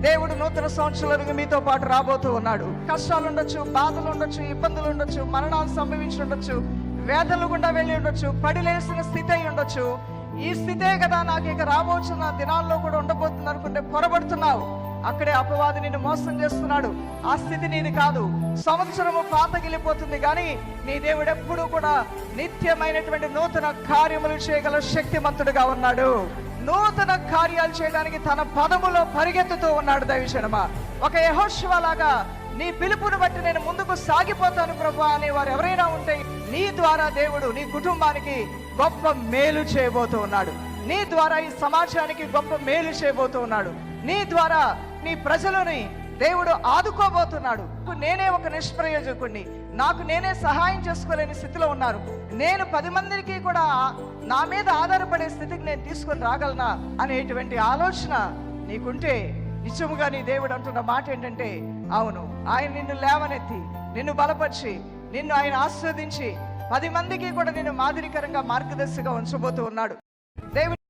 దేవుడు నూతన సంవత్సరాలకు మీతో పాటు రాబోతూ ఉన్నాడు. కష్టాలు ఉండొచ్చు, బాధలు ఉండొచ్చు, ఇబ్బందులు ఉండొచ్చు, మరణాలు సంభవించి ఉండొచ్చు, వేదనలు గుండా వెళ్ళి ఉండొచ్చు, పడిలేసిన స్థితి అయి ఉండొచ్చు. ఈ స్థితే కదా నాకు ఇక రాబోతున్న దినాల్లో కూడా ఉండబోతుంది అనుకుంటే పొరబడుతున్నావు. అక్కడే అపవాది నిన్ను మోసం చేస్తున్నాడు. ఆ స్థితి నీది కాదు. సంవత్సరము పాతగిలిపోతుంది, కానీ నీ దేవుడు ఎప్పుడూ కూడా నిత్యమైనటువంటి నూతన కార్యములు చేయగల శక్తిమంతుడుగా ఉన్నాడు. నూతన కార్యాలు చేయడానికి తన పదములో పరిగెత్తుతూ ఉన్నాడు. దైవజనమా, ఒక యెహోషువ లాగా నీ పిలుపుని బట్టి నేను ముందుకు సాగిపోతాను ప్రభువా అనే వారు ఎవరైనా ఉంటే, నీ ద్వారా దేవుడు నీ కుటుంబానికి గొప్ప మేలు చేయబోతూ ఉన్నాడు. నీ ద్వారా ఈ సమాజానికి గొప్ప మేలు చేయబోతూ ఉన్నాడు. నీ ద్వారా నీ ప్రజలని దేవుడు ఆదుకోబోతున్నాడు. నేనే ఒక నిష్ప్రయోజకుడిని, నాకు నేనే సహాయం చేసుకోలేని స్థితిలో ఉన్నారు. నేను 10 మందికి కూడా నా మీద ఆధారపడే స్థితికి నేను తీసుకొని రాగలనా అనేటువంటి ఆలోచన నీకుంటే, నిజముగా నీ దేవుడు అంటున్న మాట ఏంటంటే, అవును, ఆయన నిన్ను లేవనెత్తి, నిన్ను బలపరిచి, నిన్ను ఆయన ఆస్వాదించి 10 మందికి కూడా నిన్ను మాదిరికరంగా మార్గదర్శిగా ఉంచబోతూ ఉన్నాడు. దేవుడు